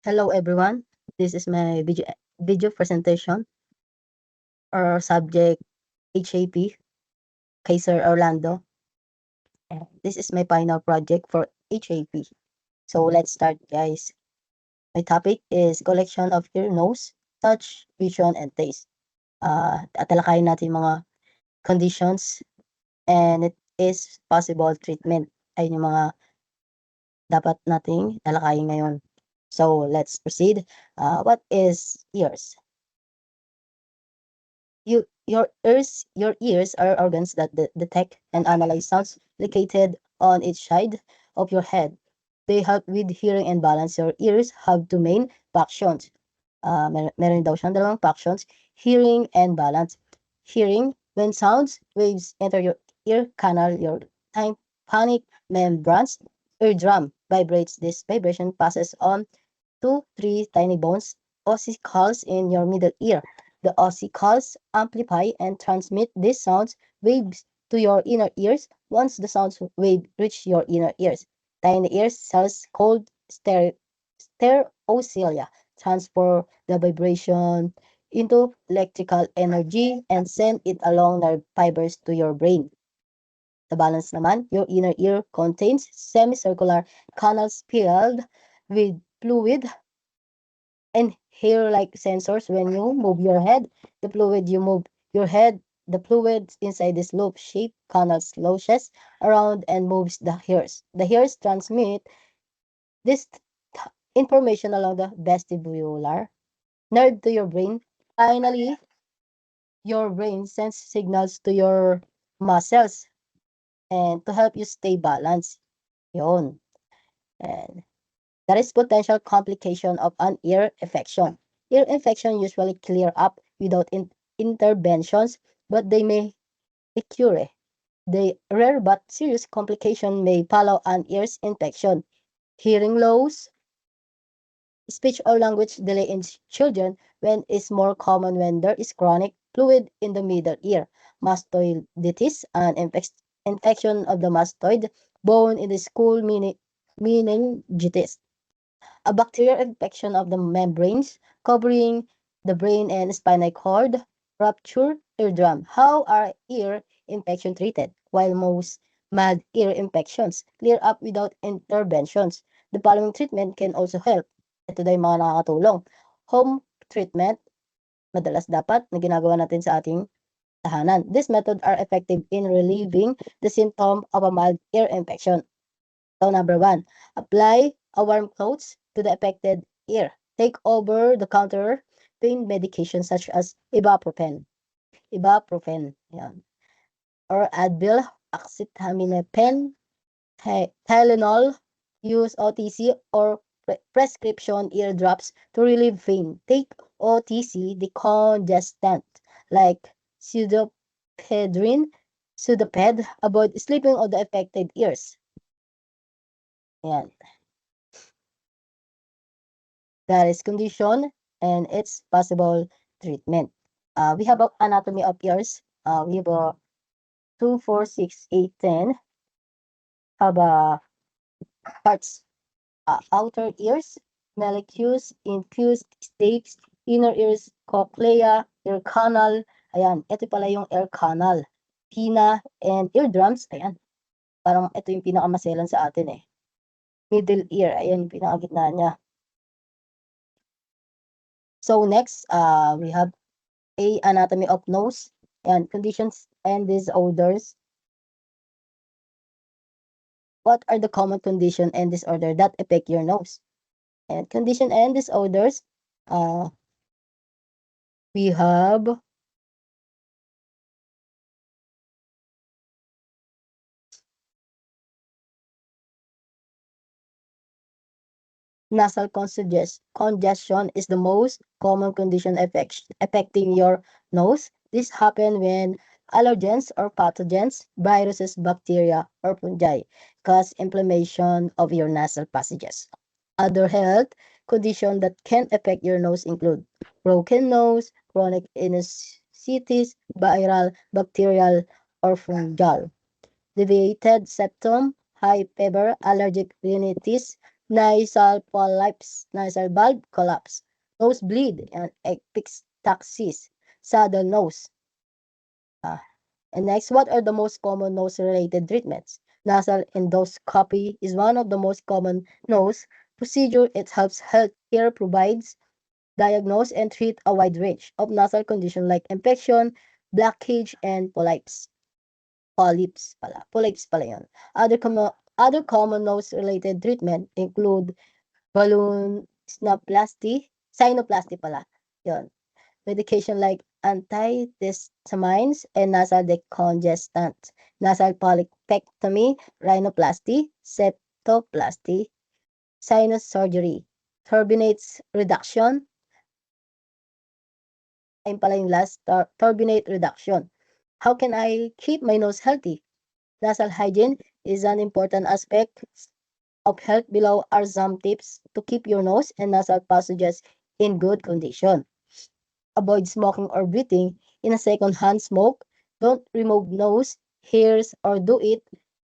Hello everyone. This is my video presentation or subject HAP, Kaiser Orlando. This is my final project for HAP. So let's start guys. My topic is collection of ear, nose, touch, vision, and taste. Tatalakayin natin mga conditions and it is possible treatment. Ayun yung mga dapat nating talakayin ngayon. So let's proceed. What is ears? Your ears are organs that detect and analyze sounds located on each side of your head. They help with hearing and balance. Your ears have two main functions. Meron daw siyang dalawang functions, hearing and balance. Hearing, when sounds waves enter your ear canal, your tympanic membranes, eardrum vibrates. This vibration passes on to three tiny bones, ossicles in your middle ear. The ossicles amplify and transmit these sound waves to your inner ears. Once the sound wave reach your inner ears, tiny ear cells called stereocilia transfer the vibration into electrical energy and send it along nerve fibers to your brain. The balance naman, your inner ear contains semicircular canals filled with fluid and hair-like sensors. When you move your head, the fluid you move your head, the fluid inside this loop-shaped canal sloshes around and moves the hairs. The hairs transmit this information along the vestibular nerve to your brain. Finally, your brain sends signals to your muscles and to help you stay balanced. Yun. And there is potential complication of an ear infection. Ear infection usually clear up without interventions, but they may recur. The rare but serious complication may follow an ear's infection. Hearing loss, speech or language delay in children when is more common when there is chronic fluid in the middle ear. Mastoiditis, an infection of the mastoid bone in the skull, meningitis. A bacterial infection of the membranes covering the brain and spinal cord, rupture eardrum. How are ear infection treated? While most mild ear infections clear up without interventions, the following treatment can also help. Ito daw yung mga nakakatulong. Home treatment, madalas dapat na ginagawa natin sa ating tahanan. These methods are effective in relieving the symptom of a mild ear infection. So number 1, apply a warm clothes to the affected ear. Take over-the-counter pain medication such as ibuprofen, yan, or Advil, acetaminophen, Tylenol. Use OTC or prescription ear drops to relieve pain. Take OTC decongestant like Sudafed. Avoid sleeping on the affected ears. Yan. That is condition and its possible treatment. We have anatomy of ears. We have 2, 4, 6, 8, 10. Have parts. Outer ears, malleus, infused stapes, inner ears, cochlea, ear canal. Ayan, ito pala yung ear canal. Pinna and eardrums. Ayan, parang ito yung pinakamaselan sa atin eh. Middle ear, ayan yung pinakagitna niya. So next, we have anatomy of nose and conditions and disorders. What are the common condition and disorder that affect your nose? And condition and disorders, we have nasal congestion is the most common condition affecting your nose. This happens when allergens or pathogens, viruses, bacteria, or fungi cause inflammation of your nasal passages. Other health conditions that can affect your nose include broken nose, chronic sinusitis, viral, bacterial, or fungal. Deviated septum, high fever, allergic rhinitis, nasal polyps, nasal valve collapse, nosebleed, and epistaxis, saddle nose. Ah, and next, what are the most common nose-related treatments? Nasal endoscopy is one of the most common nose procedure. It helps healthcare provides diagnose and treat a wide range of nasal conditions like infection, blockage, and polyps. Polyps pala yun. Other common nose-related treatment include balloon sinuplasty pala. Yun. Medication like antihistamines and nasal decongestants, nasal polypectomy, rhinoplasty, septoplasty, sinus surgery, turbinates reduction, ayun pala yung last, turbinate reduction. How can I keep my nose healthy? Nasal hygiene is an important aspect of health. Below are some tips to keep your nose and nasal passages in good condition. Avoid smoking or breathing in a second-hand smoke. Don't remove nose hairs or do it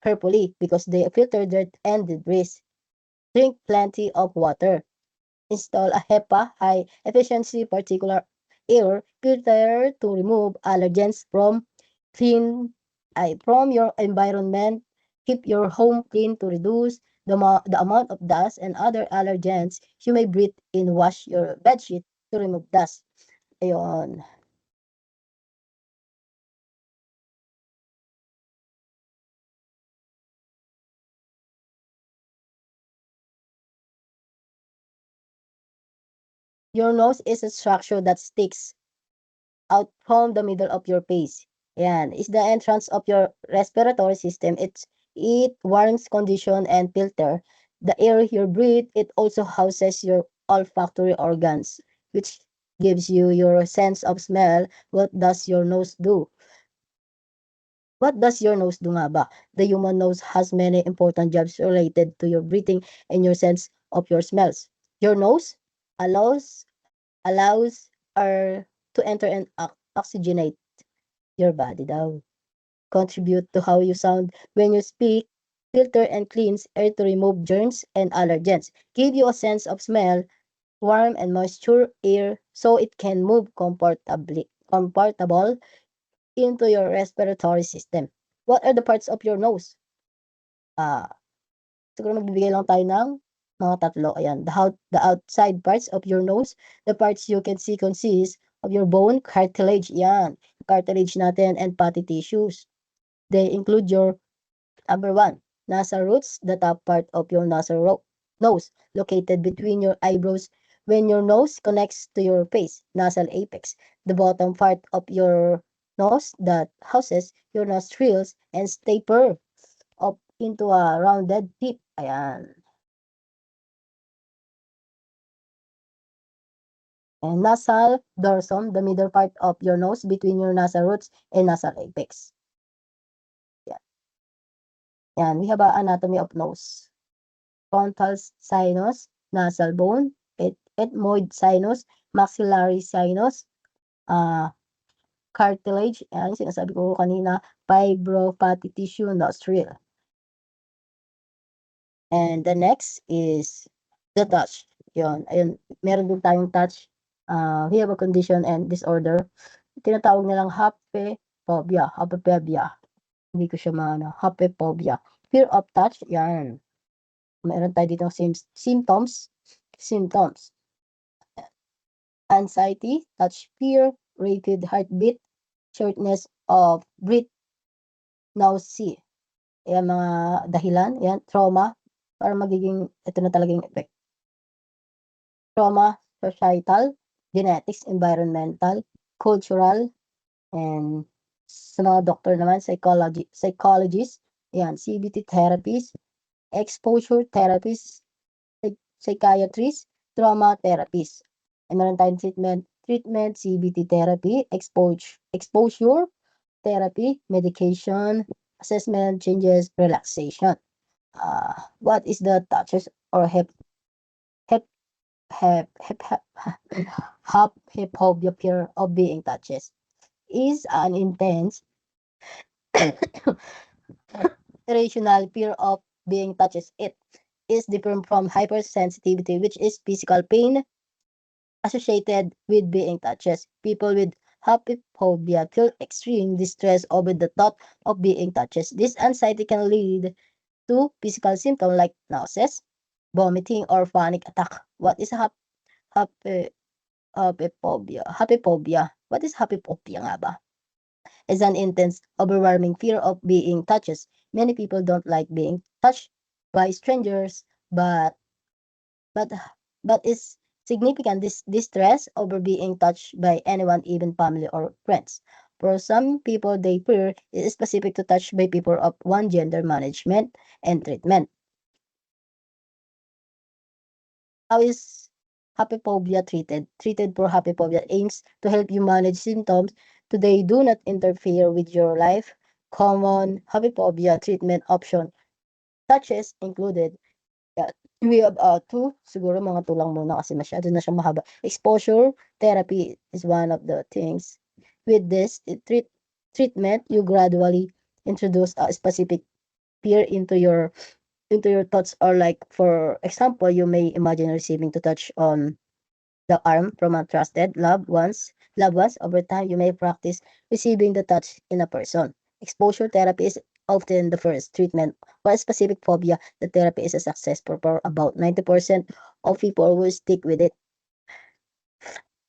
carefully because they filter dirt and debris. Drink plenty of water. Install a HEPA high efficiency particular air filter to remove allergens clean from your environment. Keep your home clean to reduce the amount of dust and other allergens you may breathe in. Wash your bedsheet to remove dust. Ayun. Your nose is a structure that sticks out from the middle of your face. Yan, is the entrance of your respiratory system. It warms, condition, and filter the air you breathe. It also houses your olfactory organs, which gives you your sense of smell. What does your nose do? What does your nose do nga ba? The human nose has many important jobs related to your breathing and your sense of your smells. Your nose allows allows air to enter and oxygenate your body daw. Contribute to how you sound when you speak, filter and cleans air to remove germs and allergens. Give you a sense of smell, warm and moisture air so it can move comfortable into your respiratory system. What are the parts of your nose? Ah, siguro magbibigay lang tayo ng mga tatlo. Ayan, the outside parts of your nose, the parts you can see consist of your bone, cartilage, yan, cartilage natin, and fatty tissues. They include your number one, nasal roots, the top part of your nose, located between your eyebrows when your nose connects to your face, nasal apex. The bottom part of your nose that houses your nostrils and taper up into a rounded tip. Ayan. And nasal dorsum, the middle part of your nose between your nasal roots and nasal apex. Yan. Yan. We have an anatomy of nose. Frontal sinus, nasal bone, ethmoid sinus, maxillary sinus, cartilage, and sinasabi ko kanina, fibrofatty tissue, nostril. And the next is the touch. Yun, ayun, meron din tayong touch. We have a condition and disorder. Tinatawag nilang hapephobia. Hindi ko siya maano, hapephobia. Fear of touch, yan. Meron tayo dito symptoms. Anxiety, touch fear, rapid heartbeat, shortness of breath, nausea. Ayan mga dahilan, yan, trauma, para magiging, ito na talaga yung effect. Trauma, societal, genetics, environmental, cultural, and sa mga doctor naman, psychologist, yan, CBT therapies, exposure therapies, psychiatrist, trauma therapies. And meron tayong treatment, CBT therapy, exposure therapy, medication, assessment, changes, relaxation. What is the touches or hep, phobia fear of being touches? Is an intense irrational fear of being touches it. is different from hypersensitivity, which is physical pain associated with being touched. People with happyphobia feel extreme distress over the thought of being touched. This anxiety can lead to physical symptoms like nausea, vomiting, or panic attack. What is happy, happyphobia? Happyphobia. What is happyphobia nga ba? Is an intense, overwhelming fear of being touched. Many people don't like being touched by strangers, but but is significant distress over being touched by anyone, even family or friends. For some people, they fear is specific to touch by people of one gender management and treatment. How is happyphobia treated? Treated for happyphobia aims to help you manage symptoms so they do not interfere with your life. Common happyphobia treatment option touches included. Yeah. We have two, siguro mga tulang muna kasi masyado na siyang mahaba. Exposure therapy is one of the things. With this treatment, you gradually introduce a specific fear into your thoughts, or like for example, you may imagine receiving to touch on the arm from a trusted loved ones. Over time, you may practice receiving the touch in a person. Exposure therapy is often the first treatment for a specific phobia. The therapy is a success for about 90% of people who stick with it.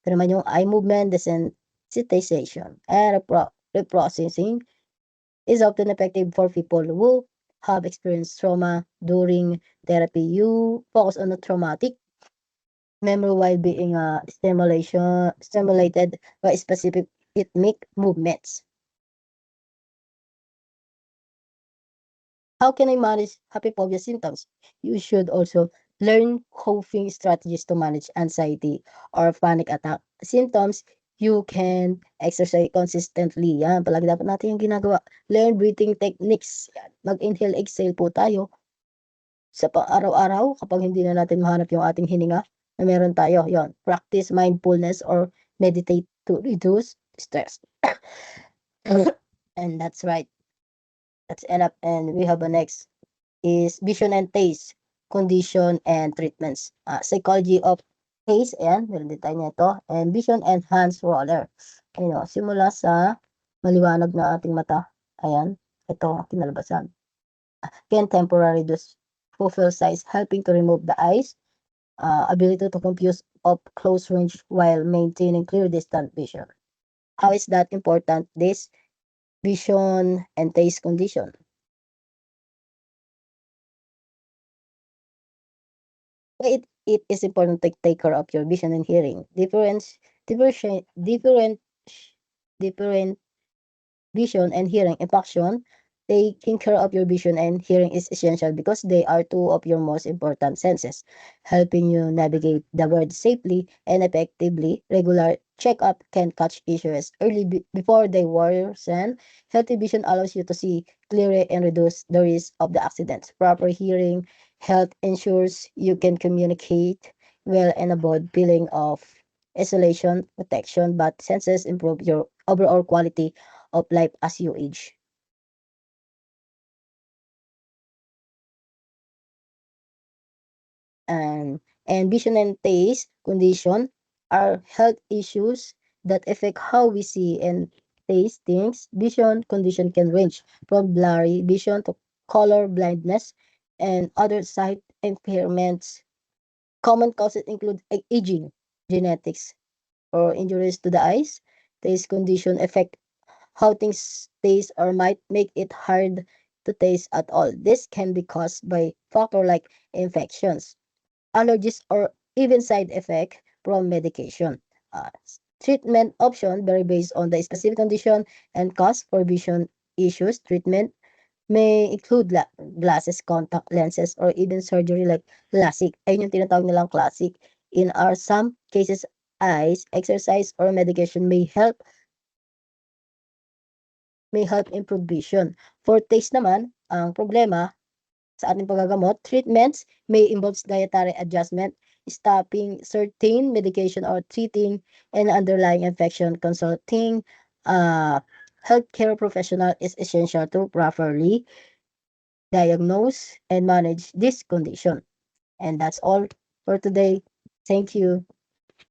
Ito naman yung eye movement desensitization and reprocessing is often effective for people who have experienced trauma. During therapy, you focus on the traumatic memory while being stimulated by specific rhythmic movements. How can I manage happyphobia symptoms? You should also learn coping strategies to manage anxiety or panic attack symptoms. You can exercise consistently. Yan, palagi dapat natin yung ginagawa. Learn breathing techniques. Yan. Mag-inhale, exhale po tayo sa araw-araw kapag hindi na natin mahanap yung ating hininga na meron tayo. Yon. Practice mindfulness or meditate to reduce stress. And that's right. That's enough. And we have a next is vision and taste, condition and treatments. Psychology of taste, ayan, meron din tayo nito. And vision enhanced roller. Ayun, simula sa maliwanag na ating mata. Ayan, ito, kinalabasan. Can temporarily reduce focal size, helping to remove the eyes, ability to confuse of close range while maintaining clear distant vision. How is that important? This vision and taste condition. It is important to take care of your vision and hearing. Different vision and hearing impaction. Taking care of your vision and hearing is essential because they are two of your most important senses, helping you navigate the world safely and effectively. Regular checkup can catch issues early before they worsen. Healthy vision allows you to see clearly and reduce the risk of the accidents. Proper hearing health ensures you can communicate well and avoid feeling of isolation, protection, but senses improve your overall quality of life as you age. And vision and taste condition are health issues that affect how we see and taste things. Vision condition can range from blurry vision to color blindness and other sight impairments. Common causes include aging, genetics, or injuries to the eyes. Taste condition affect how things taste or might make it hard to taste at all. This can be caused by factors like infections, allergies, or even side effect from medication. Uh, Treatment option vary based on the specific condition and cause for vision issues. Treatment may include glasses, contact lenses, or even surgery like LASIK. Ayun yung tinatawag nilang classic. In our some cases, eyes, exercise, or medication may help improve vision. For taste naman, ang problema sa ating paggagamot, treatments may involve dietary adjustment, stopping certain medication, or treating an underlying infection. Consulting uh, healthcare professional is essential to properly diagnose, and manage this condition. And that's all for today. Thank you.